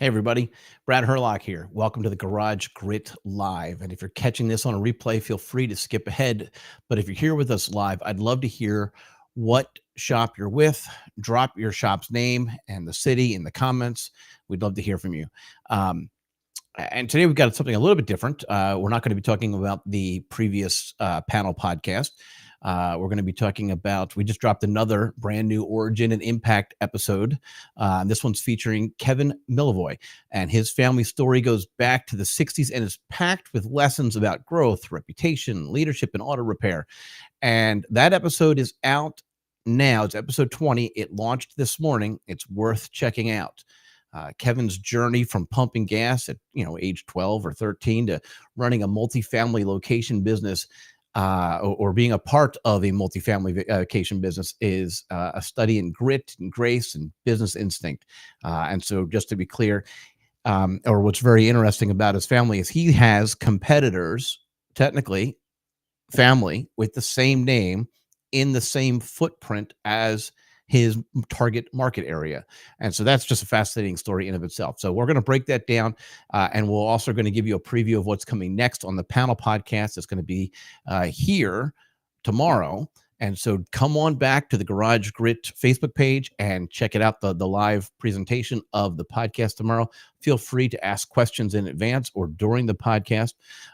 Hey, everybody. Brad Herlock here. Welcome to the Garage Grit Live. And if you're catching this on a replay, feel free to skip ahead. But if you're here with us live, I'd love to hear what shop you're with. Drop your shop's name and the city in the comments. We'd love to hear from you. And today we've got something a little bit different. We're not going to be talking about the previous panel podcast. We're going to be talking about, we just dropped another brand new Origin and Impact episode. This one's featuring Kevin Millevoi, and his family story goes back to the 60s and is packed with lessons about growth, reputation, leadership, and auto repair. And that episode is out now. It's episode 20. It launched this morning. It's worth checking out. Kevin's journey from pumping gas at age 12 or 13 to running a multifamily location business or being a part of a multifamily vacation business is a study in grit and grace and business instinct. And so just to be clear, or what's very interesting about his family is he has competitors, technically family with the same name in the same footprint as his target market area. And so that's just a fascinating story in of itself. So we're going to break that down, and we're also going to give you a preview of what's coming next on the panel podcast. It's going to be here tomorrow. And so come on back to the Garage Grit Facebook page and check it out, the live presentation of the podcast tomorrow. Feel free to ask questions in advance or during the podcast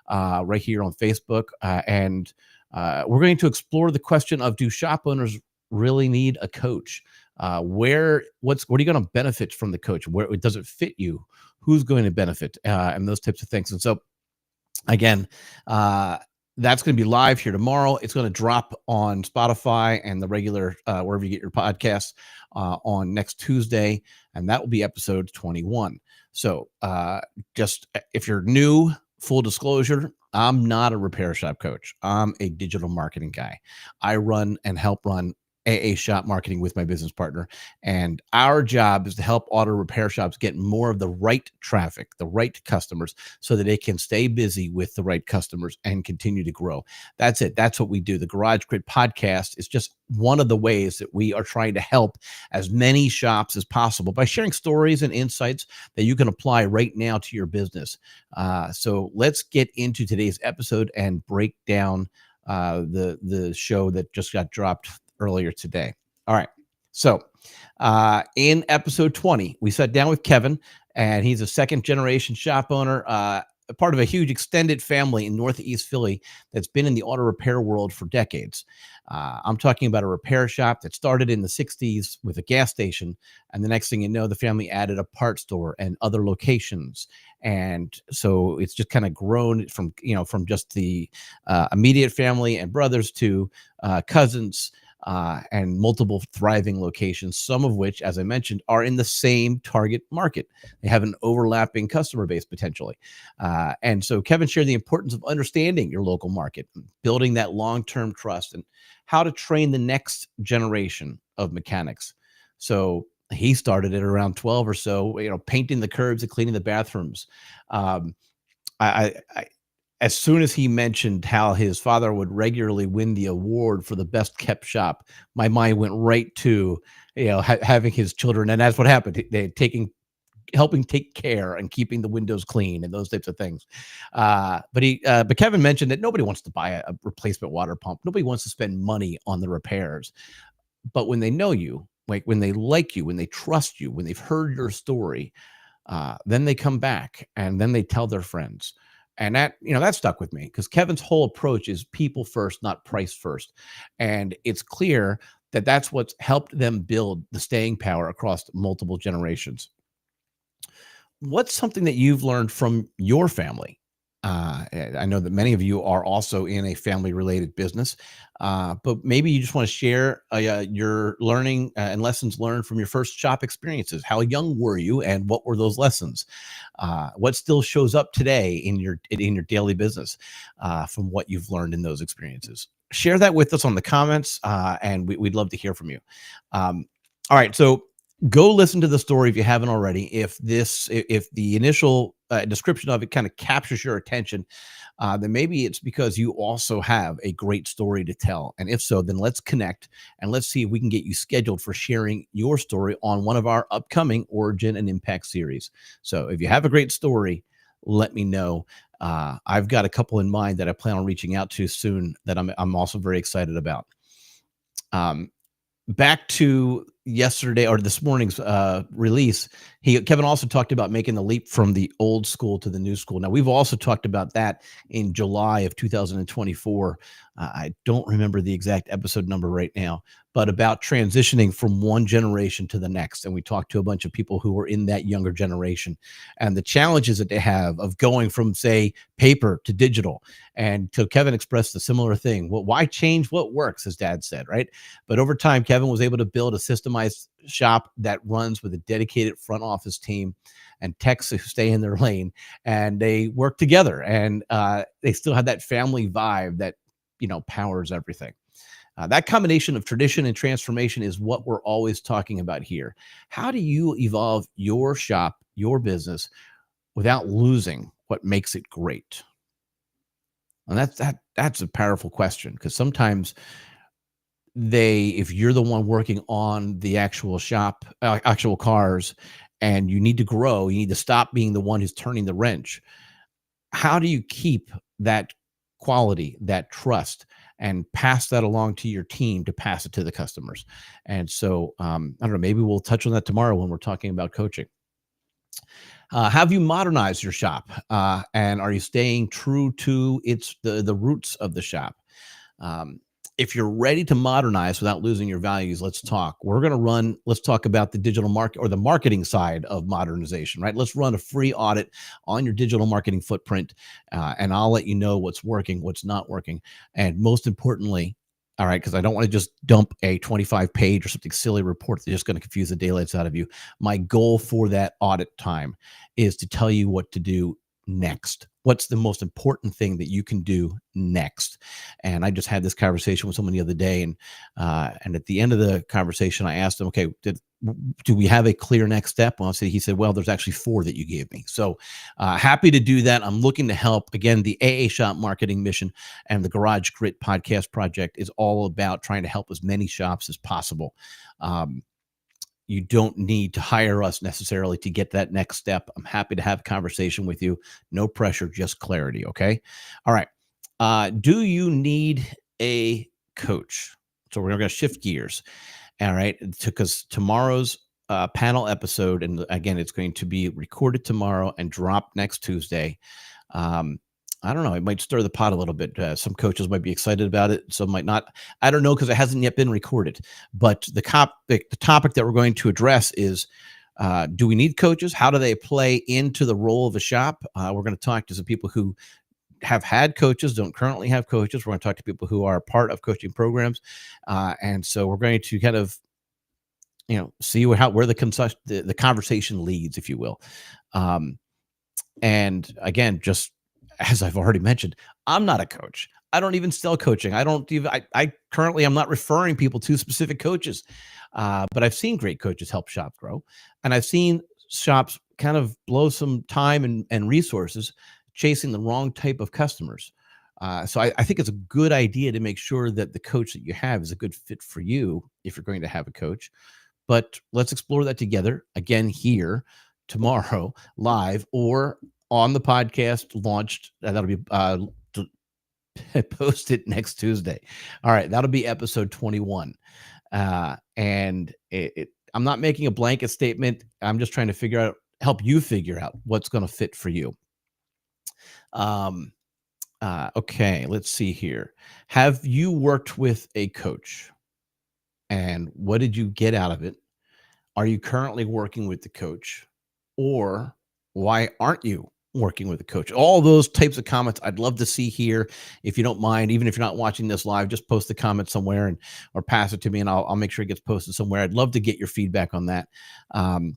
right here on Facebook. And we're going to explore the question of, do shop owners really need a coach? What are you going to benefit from the coach? Where does it fit you? Who's going to benefit? And those types of things. And so again, that's going to be live here tomorrow. It's going to drop on Spotify and the regular, wherever you get your podcasts, on next Tuesday. And that will be episode 21. So just if you're new, full disclosure, I'm not a repair shop coach. I'm a digital marketing guy. I run and help run AA shop marketing with my business partner. And our job is to help auto repair shops get more of the right traffic, the right customers, so that they can stay busy with the right customers and continue to grow. That's it. That's what we do. The Garage Grit podcast is just one of the ways that we are trying to help as many shops as possible by sharing stories and insights that you can apply right now to your business. So let's get into today's episode and break down the show that just got dropped earlier today. All right. So in episode 20, we sat down with Kevin, and he's a second generation shop owner, a part of a huge extended family in Northeast Philly that's been in the auto repair world for decades. I'm talking about a repair shop that started in the 60s with a gas station. And the next thing you know, the family added a parts store and other locations. And so it's just kind of grown from just the immediate family and brothers to cousins, and multiple thriving locations, some of which, as I mentioned, are in the same target market. They have an overlapping customer base potentially. And so Kevin shared the importance of understanding your local market, building that long-term trust, and how to train the next generation of mechanics. So he started at around 12 or so, painting the curbs and cleaning the bathrooms. As soon as he mentioned how his father would regularly win the award for the best kept shop, my mind went right to, having his children. And that's what happened. They helping take care and keeping the windows clean and those types of things. But Kevin mentioned that nobody wants to buy a replacement water pump. Nobody wants to spend money on the repairs. But when they know you, like when they like you, when they trust you, when they've heard your story, then they come back and then they tell their friends. And that stuck with me, because Kevin's whole approach is people first, not price first. And it's clear that that's what's helped them build the staying power across multiple generations. What's something that you've learned from your family? I know that many of you are also in a family-related business, but maybe you just want to share your learning and lessons learned from your first shop experiences. How young were you, and what were those lessons? What still shows up today in your daily business from what you've learned in those experiences? Share that with us on the comments, and we'd love to hear from you. All right, so go listen to the story if you haven't already. If the initial description of it kind of captures your attention, then maybe it's because you also have a great story to tell. And if so, then let's connect and let's see if we can get you scheduled for sharing your story on one of our upcoming Origin and Impact series. So if you have a great story, let me know. I've got a couple in mind that I plan on reaching out to soon that I'm also very excited about. Um, Back to yesterday or this morning's release, Kevin also talked about making the leap from the old school to the new school. Now we've also talked about that in July of 2024. I don't remember the exact episode number right now, but about transitioning from one generation to the next. And we talked to a bunch of people who were in that younger generation and the challenges that they have of going from, say, paper to digital. And so Kevin expressed a similar thing. Well, why change what works, as Dad said, right? But over time, Kevin was able to build a systemized shop that runs with a dedicated front office team and techs who stay in their lane, and they work together, and they still have that family vibe that powers everything. That combination of tradition and transformation is what we're always talking about here. How do you evolve your shop, your business, without losing what makes it great? And that's a powerful question, because sometimes if you're the one working on the actual shop, actual cars, and you need to grow, you need to stop being the one who's turning the wrench. How do you keep that quality, that trust, and pass that along to your team to pass it to the customers? And so, I don't know, maybe we'll touch on that tomorrow when we're talking about coaching. Have you modernized your shop? And are you staying true to the roots of the shop? Um, if you're ready to modernize without losing your values, let's talk. Let's talk about the digital market, or the marketing side of modernization, right? Let's run a free audit on your digital marketing footprint, and I'll let you know what's working, what's not working. And most importantly, all right, because I don't want to just dump a 25-page or something silly report that's just going to confuse the daylights out of you. My goal for that audit time is to tell you what to do next. What's the most important thing that you can do next? And I just had this conversation with someone the other day, and at the end of the conversation, I asked him, "Okay, do we have a clear next step?" Well, he said, "Well, there's actually 4 that you gave me." So happy to do that. I'm looking to help. Again, the AA Shop Marketing Mission and the Garage Grit Podcast Project is all about trying to help as many shops as possible. You don't need to hire us necessarily to get that next step. I'm happy to have a conversation with you. No pressure, just clarity. Okay. All right. Do you need a coach? So we're going to shift gears. All right. Because tomorrow's panel episode, and again, it's going to be recorded tomorrow and dropped next Tuesday. I don't know. It might stir the pot a little bit. Some coaches might be excited about it. Some might not. I don't know, because it hasn't yet been recorded. But the topic that we're going to address is, do we need coaches? How do they play into the role of a shop? We're going to talk to some people who have had coaches, don't currently have coaches. We're going to talk to people who are part of coaching programs. And so we're going to kind of, see where the conversation leads, if you will. And again, just as I've already mentioned, I'm not a coach. I don't even sell coaching. I currently, I'm not referring people to specific coaches, but I've seen great coaches help shops grow. And I've seen shops kind of blow some time and resources chasing the wrong type of customers. So I think it's a good idea to make sure that the coach that you have is a good fit for you if you're going to have a coach. But let's explore that together again here tomorrow, live, or on the podcast launched. That'll be posted next Tuesday. All right, that'll be episode 21. And I'm not making a blanket statement. I'm just trying to help you figure out what's going to fit for you. Okay, let's see here. Have you worked with a coach? And what did you get out of it? Are you currently working with the coach? Or why aren't you working with a coach? All those types of comments I'd love to see here. If you don't mind, even if you're not watching this live, just post the comment somewhere or pass it to me, and I'll make sure it gets posted somewhere. I'd love to get your feedback on that. All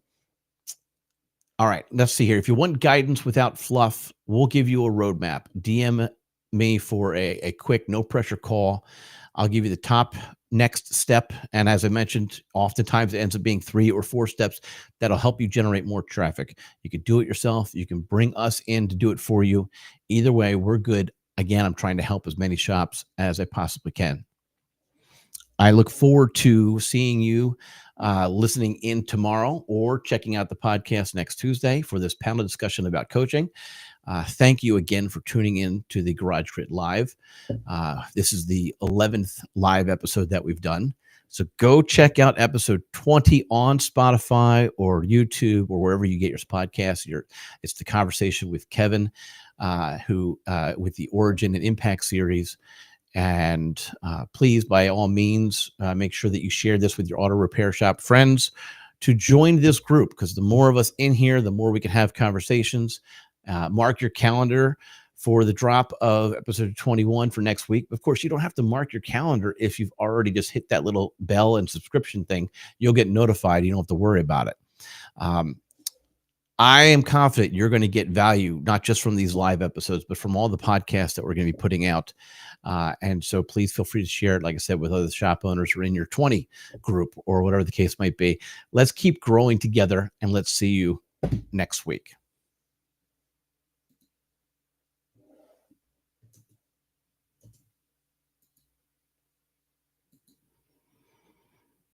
right, let's see here. If you want guidance without fluff, we'll give you a roadmap. DM me for a quick, no pressure call. I'll give you the top next step. And as I mentioned, oftentimes it ends up being 3 or 4 steps that'll help you generate more traffic. You can do it yourself. You can bring us in to do it for you. Either way, we're good. Again, I'm trying to help as many shops as I possibly can. I look forward to seeing you listening in tomorrow or checking out the podcast next Tuesday for this panel discussion about coaching. Thank you again for tuning in to the Garage Grit Live. This is the 11th live episode that we've done. So go check out episode 20 on Spotify or YouTube or wherever you get your podcasts. It's the conversation with Kevin, who with the Origin and Impact series. And please, by all means, make sure that you share this with your auto repair shop friends to join this group, because the more of us in here, the more we can have conversations. Mark your calendar for the drop of episode 21 for next week. Of course, you don't have to mark your calendar if you've already just hit that little bell and subscription thing. You'll get notified. You don't have to worry about it. I am confident you're going to get value, not just from these live episodes, but from all the podcasts that we're going to be putting out. And so please feel free to share it, like I said, with other shop owners or in your 20 group or whatever the case might be. Let's keep growing together, and let's see you next week.